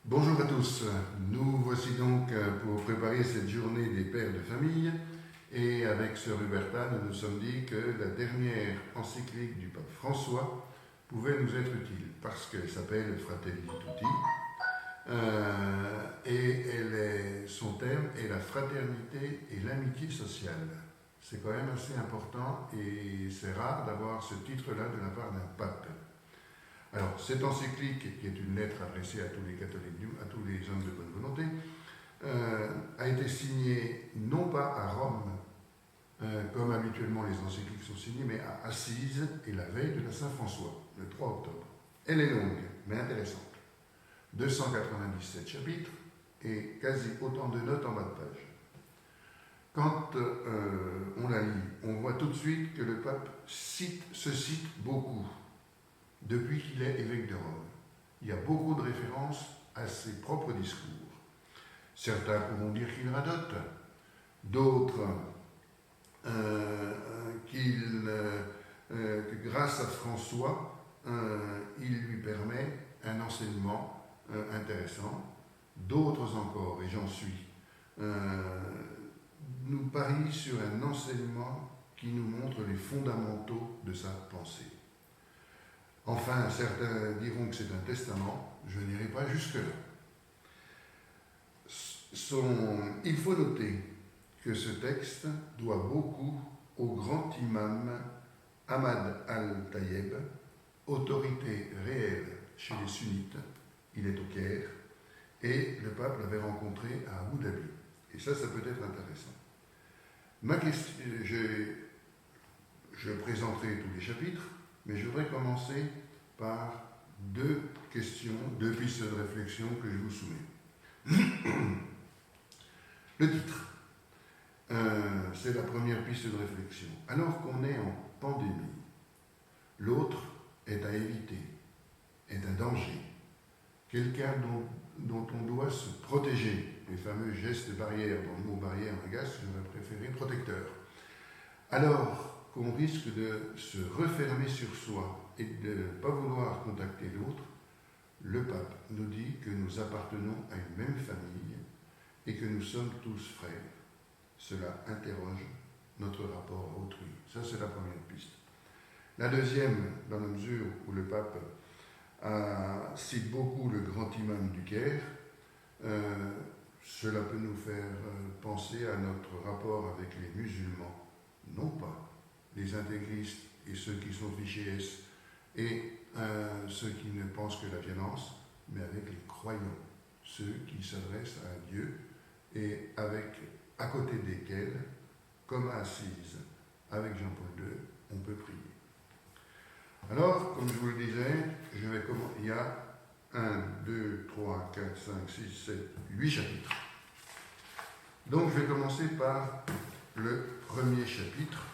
Bonjour à tous, nous voici donc pour préparer cette journée des pères de famille et avec Sœur Huberta, nous nous sommes dit que la dernière encyclique du pape François pouvait nous être utile parce qu'elle s'appelle Fratelli Tutti son thème est la fraternité et l'amitié sociale. C'est quand même assez important et c'est rare d'avoir ce titre-là de la part d'un pape. Alors, cette encyclique, qui est une lettre adressée à tous les catholiques, à tous les hommes de bonne volonté, a été signée non pas à Rome, comme habituellement les encycliques sont signées, mais à Assise et la veille de la Saint-François, le 3 octobre. Elle est longue, mais intéressante. 297 chapitres et quasi autant de notes en bas de page. Quand on la lit, on voit tout de suite que le pape se cite beaucoup depuis qu'il est évêque de Rome. Il y a beaucoup de références à ses propres discours. Certains pourront dire qu'il radote, d'autres que grâce à François, il lui permet un enseignement intéressant. D'autres encore, et j'en suis, nous parient sur un enseignement qui nous montre les fondamentaux de sa pensée. Enfin, certains diront que c'est un testament, je n'irai pas jusque-là. Il faut noter que ce texte doit beaucoup au grand imam Ahmad al-Tayyeb, autorité réelle chez les sunnites. Il est au Caire et le pape l'avait rencontré à Abu Dhabi. Et ça peut être intéressant. Ma question, je présenterai tous les chapitres, mais je voudrais commencer par deux questions, deux pistes de réflexion que je vous soumets. Le titre, c'est la première piste de réflexion. Alors qu'on est en pandémie, l'autre est à éviter, est un danger, quelqu'un dont on doit se protéger. Les fameux gestes barrières, dans le mot barrière agace, j'aurais préféré protecteur. Alors qu'on risque de se refermer sur soi et de ne pas vouloir contacter l'autre, le pape nous dit que nous appartenons à une même famille et que nous sommes tous frères. Cela interroge notre rapport à autrui. Ça, c'est la première piste. La deuxième, dans la mesure où le pape cite beaucoup le grand imam du Caire, cela peut nous faire penser à notre rapport avec les musulmans, non pas les intégristes et ceux qui sont fichés S et ceux qui ne pensent que la violence, mais avec les croyants, ceux qui s'adressent à Dieu et à côté desquels, comme à Assise, avec Jean-Paul II, on peut prier. Alors, comme je vous le disais, il y a 1, 2, 3, 4, 5, 6, 7, 8 chapitres. Donc je vais commencer par le premier chapitre.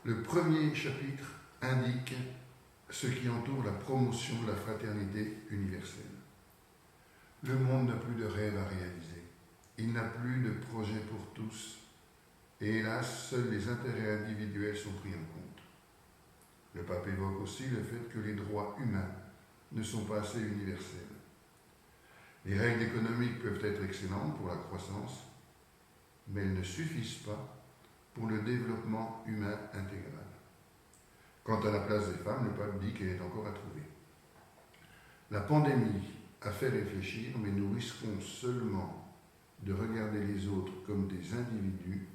Le premier chapitre indique ce qui entoure la promotion de la fraternité universelle. Le monde n'a plus de rêve à réaliser. Il n'a plus de projet pour tous. Et hélas, seuls les intérêts individuels sont pris en compte. Le pape évoque aussi le fait que les droits humains ne sont pas assez universels. Les règles économiques peuvent être excellentes pour la croissance, mais elles ne suffisent pas pour le développement humain intégral. Quant à la place des femmes, le pape dit qu'elle est encore à trouver. La pandémie a fait réfléchir, mais nous risquons seulement de regarder les autres comme des individus,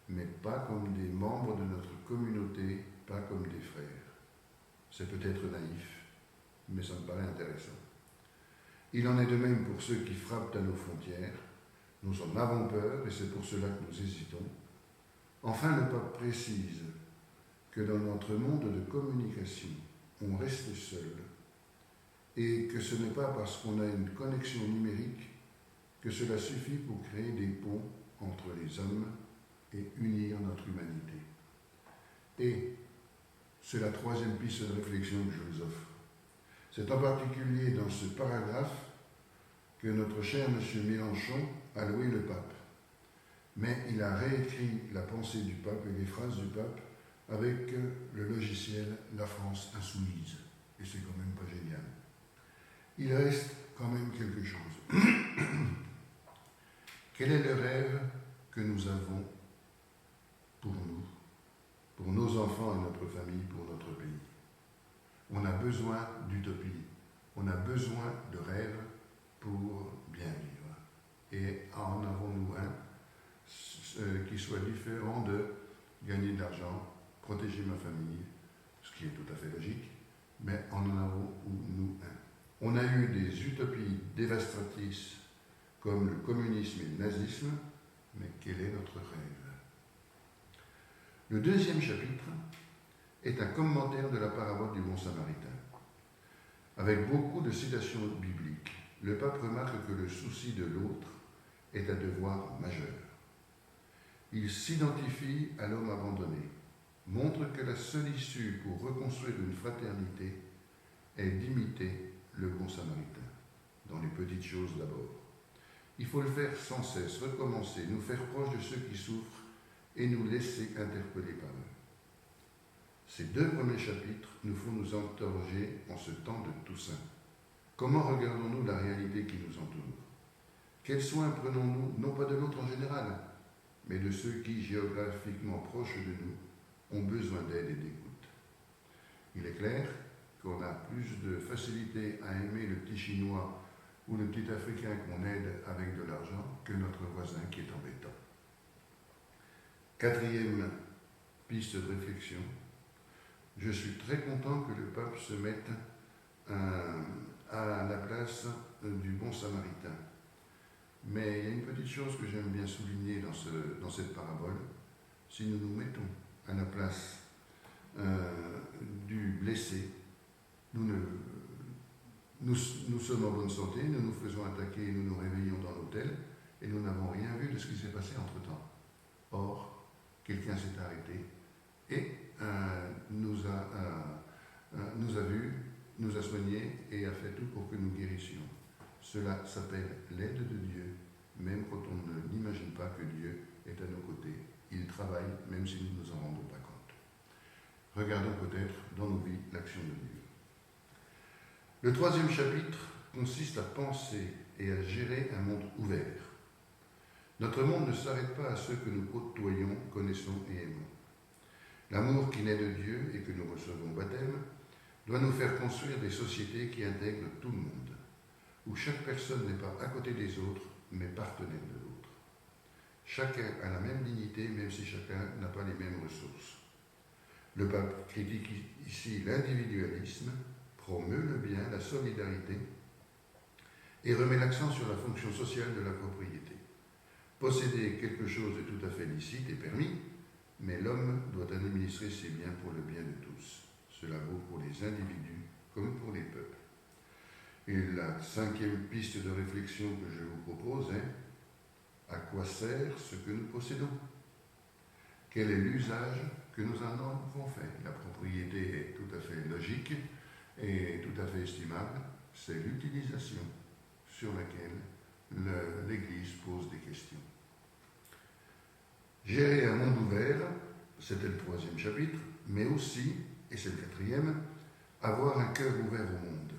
mais pas comme des membres de notre communauté, pas comme des frères. C'est peut-être naïf, mais ça me paraît intéressant. Il en est de même pour ceux qui frappent à nos frontières. Nous en avons peur et c'est pour cela que nous hésitons. Enfin, le pape précise que dans notre monde de communication, on reste seul et que ce n'est pas parce qu'on a une connexion numérique que cela suffit pour créer des ponts entre les hommes et unir notre humanité. Et c'est la troisième piste de réflexion que je vous offre. C'est en particulier dans ce paragraphe que notre cher M. Mélenchon a loué le pape. Mais il a réécrit la pensée du pape et les phrases du pape avec le logiciel La France Insoumise. Et c'est quand même pas génial. il reste quand même quelque chose. Quel est le rêve que nous avons pour nous, pour nos enfants et notre famille, pour notre pays? On a besoin d'utopie, on a besoin de rêves pour bien vivre. Et en avons-nous un qui soit différent de gagner de l'argent, protéger ma famille, ce qui est tout à fait logique, mais en avons-nous un? On a eu des utopies dévastatrices comme le communisme et le nazisme, mais quel est notre rêve? Le deuxième chapitre est un commentaire de la parabole du bon samaritain. Avec beaucoup de citations bibliques, le pape remarque que le souci de l'autre est un devoir majeur. Il s'identifie à l'homme abandonné, montre que la seule issue pour reconstruire une fraternité est d'imiter le bon samaritain, dans les petites choses d'abord. Il faut le faire sans cesse, recommencer, nous faire proches de ceux qui souffrent et nous laisser interpeller par eux. Ces deux premiers chapitres nous font nous interroger en ce temps de Toussaint. Comment regardons-nous la réalité qui nous entoure? Quels soins prenons-nous, non pas de l'autre en général, mais de ceux qui, géographiquement proches de nous, ont besoin d'aide et d'écoute? Il est clair qu'on a plus de facilité à aimer le petit Chinois ou le petit Africain qu'on aide avec de l'argent que notre voisin qui est embêtant. Quatrième piste de réflexion, je suis très content que le pape se mette à la place du bon samaritain. Mais il y a une petite chose que j'aime bien souligner dans cette parabole. Si nous nous mettons à la place du blessé, nous sommes en bonne santé, nous nous faisons attaquer, nous nous réveillons dans l'hôtel et nous n'avons rien vu de ce qui s'est passé entre-temps. Or, quelqu'un s'est arrêté et nous a vus, nous a soignés et a fait tout pour que nous guérissions. Cela s'appelle l'aide de Dieu, même quand on n'imagine pas que Dieu est à nos côtés. Il travaille même si nous ne nous en rendons pas compte. Regardons peut-être dans nos vies l'action de Dieu. Le troisième chapitre consiste à penser et à gérer un monde ouvert. Notre monde ne s'arrête pas à ceux que nous côtoyons, connaissons et aimons. L'amour qui naît de Dieu et que nous recevons au baptême doit nous faire construire des sociétés qui intègrent tout le monde, où chaque personne n'est pas à côté des autres, mais partenaire de l'autre. Chacun a la même dignité, même si chacun n'a pas les mêmes ressources. Le pape critique ici l'individualisme, promeut le bien, la solidarité, et remet l'accent sur la fonction sociale de la propriété. Posséder quelque chose est tout à fait licite et permis, mais l'homme doit administrer ses biens pour le bien de tous. Cela vaut pour les individus comme pour les peuples. Et la cinquième piste de réflexion que je vous propose est: à quoi sert ce que nous possédons? Quel est l'usage que nous en avons fait? La propriété est tout à fait logique et tout à fait estimable. C'est l'utilisation sur laquelle l'Église pose des questions. Gérer un monde ouvert, c'était le troisième chapitre, mais aussi, et c'est le quatrième, avoir un cœur ouvert au monde.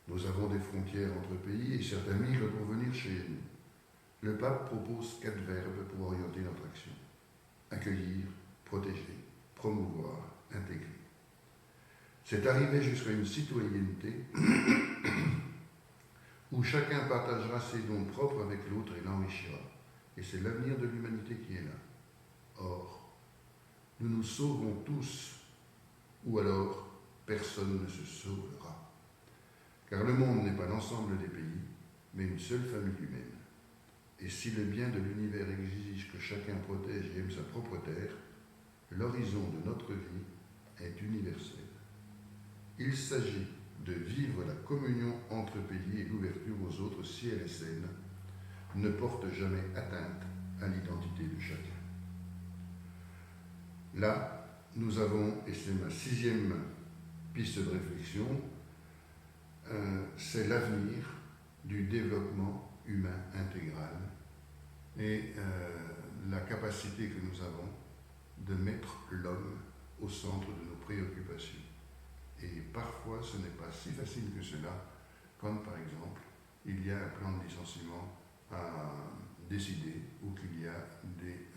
Nous avons des frontières entre pays et certains migrent pour venir chez nous. Le pape propose 4 verbes pour orienter notre action: accueillir, protéger, promouvoir, intégrer. C'est arriver jusqu'à une citoyenneté où chacun partagera ses dons propres avec l'autre et l'enrichira. Et c'est l'avenir de l'humanité qui est là. Or, nous nous sauvons tous, ou alors personne ne se sauvera. Car le monde n'est pas l'ensemble des pays, mais une seule famille humaine. Et si le bien de l'univers exige que chacun protège et aime sa propre terre, l'horizon de notre vie est universel. Il s'agit de vivre la communion entre pays et l'ouverture aux autres si elle est saine, ne porte jamais atteinte à l'identité de chacun. Là, nous avons, et c'est ma 6e piste de réflexion, c'est l'avenir du développement humain intégral et la capacité que nous avons de mettre l'homme au centre de nos préoccupations. Et parfois, ce n'est pas si facile que cela quand par exemple il y a un plan de licenciement à décider ou qu'il y a des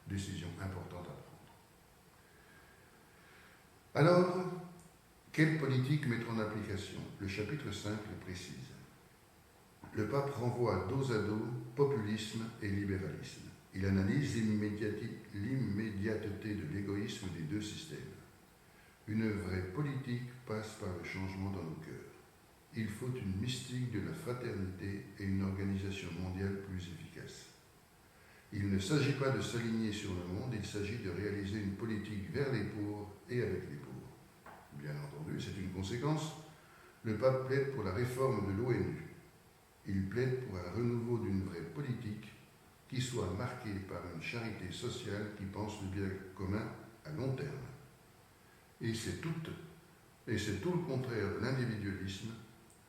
décisions importantes à prendre. Alors, quelle politique mettre en application? Le chapitre 5 le précise. Le pape renvoie dos à dos populisme et libéralisme. Il analyse l'immédiateté de l'égoïsme des deux systèmes. Une vraie politique passe par le changement dans nos cœurs. Il faut une mystique de la fraternité et une organisation mondiale plus efficace. Il ne s'agit pas de s'aligner sur le monde, il s'agit de réaliser une politique vers les pauvres et avec les pauvres. Bien entendu, c'est une conséquence. Le pape plaide pour la réforme de l'ONU. Il plaide pour un renouveau d'une vraie politique qui soit marquée par une charité sociale qui pense le bien commun à long terme. Et c'est tout le contraire de l'individualisme.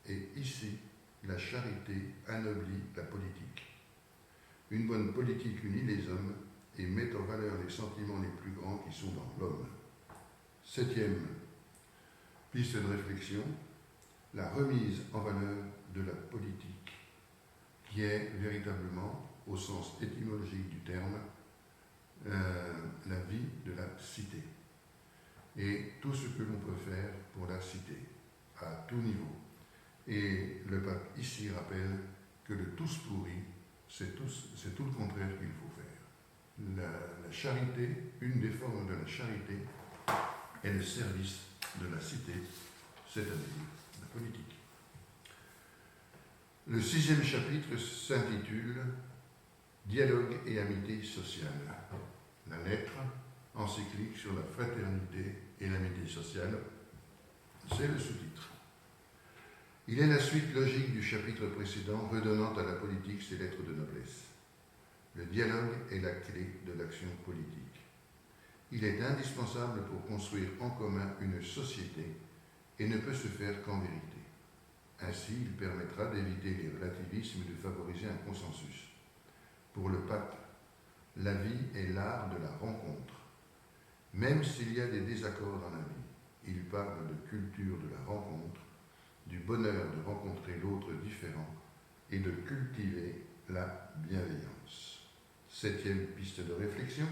Et ici, la charité anoblit la politique. Une bonne politique unit les hommes et met en valeur les sentiments les plus grands qui sont dans l'homme. 7e piste de réflexion, la remise en valeur de la politique, qui est véritablement, au sens étymologique du terme, la vie de la cité. Et tout ce que l'on peut faire pour la cité, à tout niveau. Et le pape ici rappelle que le tous pourri, c'est tout le contraire qu'il faut faire. La charité, une des formes de la charité, est le service de la cité, c'est-à-dire la politique. Le 6e chapitre s'intitule Dialogue et amitié sociale. La lettre encyclique sur la fraternité et l'amitié sociale, c'est le sous-titre. Il est la suite logique du chapitre précédent, redonnant à la politique ses lettres de noblesse. Le dialogue est la clé de l'action politique. Il est indispensable pour construire en commun une société et ne peut se faire qu'en vérité. Ainsi, il permettra d'éviter les relativismes et de favoriser un consensus. Pour le pape, la vie est l'art de la rencontre. Même s'il y a des désaccords dans la vie, il parle de culture de la rencontre, du bonheur de rencontrer l'autre différent et de cultiver la bienveillance. 7e piste de réflexion.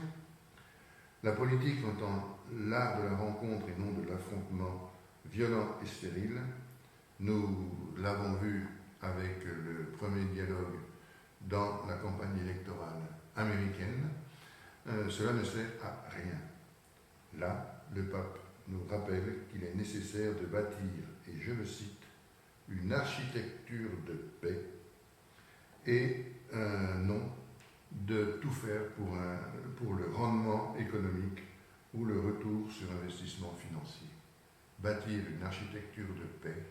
La politique entend l'art de la rencontre et non de l'affrontement violent et stérile. Nous l'avons vu avec le premier dialogue dans la campagne électorale américaine. Cela ne sert à rien. Là, le pape nous rappelle qu'il est nécessaire de bâtir, et je le cite, une architecture de paix et non de tout faire pour le rendement économique ou le retour sur investissement financier. Bâtir une architecture de paix,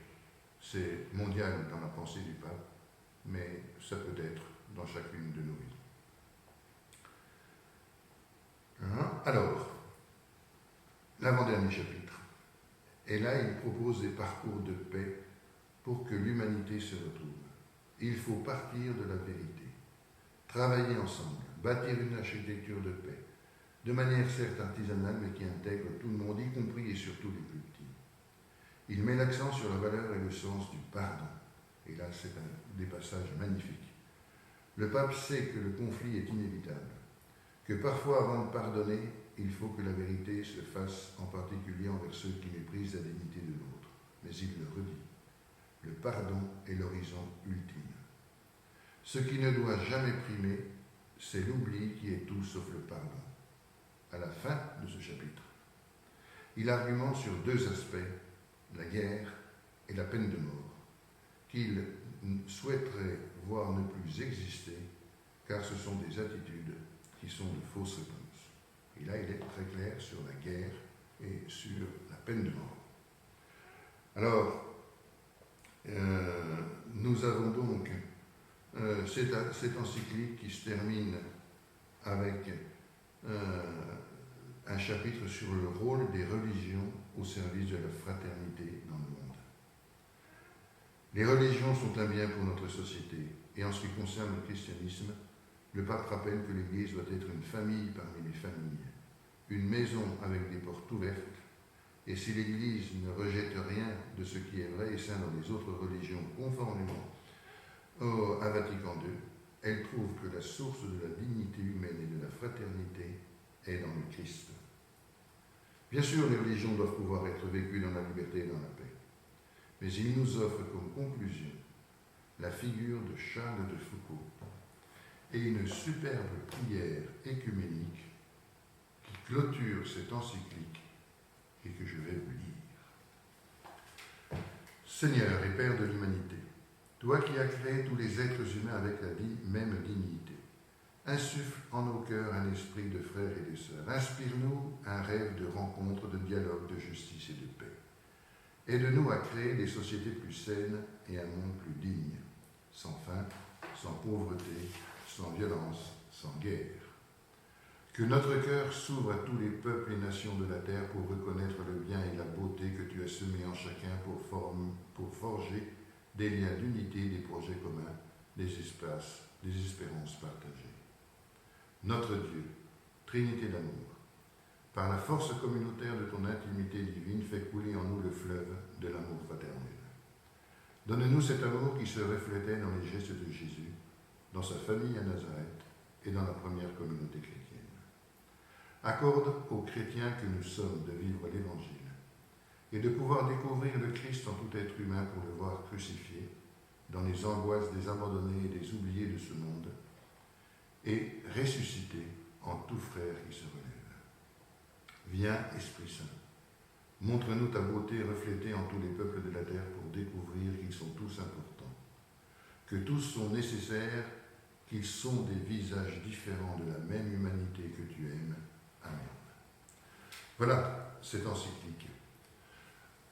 c'est mondial dans la pensée du pape, mais ça peut être dans chacune de nos vies. Alors, l'avant-dernier chapitre. Et là, il propose des parcours de paix pour que l'humanité se retrouve. Il faut partir de la vérité, travailler ensemble, bâtir une architecture de paix, de manière certes artisanale, mais qui intègre tout le monde, y compris et surtout les plus petits. Il met l'accent sur la valeur et le sens du pardon. Et là, c'est un des passages magnifiques. Le pape sait que le conflit est inévitable, que parfois, avant de pardonner, il faut que la vérité se fasse, en particulier envers ceux qui méprisent la dignité de l'autre. Mais il le redit. Le pardon est l'horizon ultime. Ce qui ne doit jamais primer, c'est l'oubli qui est tout sauf le pardon. À la fin de ce chapitre, il argumente sur deux aspects, la guerre et la peine de mort, qu'il souhaiterait voir ne plus exister, car ce sont des attitudes qui sont de fausses réponses. Et là, il est très clair sur la guerre et sur la peine de mort. Alors, nous avons donc cette encyclique qui se termine avec un chapitre sur le rôle des religions au service de la fraternité dans le monde. Les religions sont un bien pour notre société, et en ce qui concerne le christianisme, le pape rappelle que l'Église doit être une famille parmi les familles, une maison avec des portes ouvertes, Et si l'Église ne rejette rien de ce qui est vrai et saint dans les autres religions conformément à Vatican II, elle trouve que la source de la dignité humaine et de la fraternité est dans le Christ. Bien sûr, les religions doivent pouvoir être vécues dans la liberté et dans la paix. Mais il nous offre comme conclusion la figure de Charles de Foucault et une superbe prière écuménique qui clôture cette encyclique et que je vais vous lire. Seigneur et Père de l'humanité, toi qui as créé tous les êtres humains avec la même dignité, insuffle en nos cœurs un esprit de frères et de sœurs. Inspire-nous un rêve de rencontre, de dialogue, de justice et de paix. Aide-nous à créer des sociétés plus saines et un monde plus digne, sans faim, sans pauvreté, sans violence, sans guerre. Que notre cœur s'ouvre à tous les peuples et nations de la terre pour reconnaître le bien et la beauté que tu as semés en chacun pour forger des liens d'unité, des projets communs, des espérances partagées. Notre Dieu, Trinité d'amour, par la force communautaire de ton intimité divine, fais couler en nous le fleuve de l'amour fraternel. Donne-nous cet amour qui se reflétait dans les gestes de Jésus, dans sa famille à Nazareth et dans la première communauté chrétienne. Accorde aux chrétiens que nous sommes de vivre l'Évangile et de pouvoir découvrir le Christ en tout être humain pour le voir crucifié dans les angoisses des abandonnés et des oubliés de ce monde et ressuscité en tout frère qui se relève. Viens, Esprit Saint, montre-nous ta beauté reflétée en tous les peuples de la terre pour découvrir qu'ils sont tous importants, que tous sont nécessaires, qu'ils sont des visages différents de la même humanité que tu aimes. Amen. Voilà cette encyclique.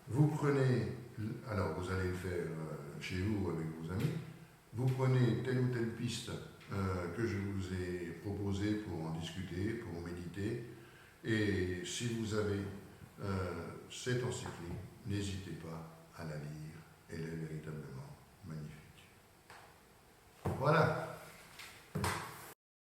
Vous prenez, alors vous allez le faire chez vous avec vos amis, vous prenez telle ou telle piste que je vous ai proposée pour en discuter, pour méditer, et si vous avez cette encyclique, n'hésitez pas à la lire, elle est véritablement magnifique. Voilà.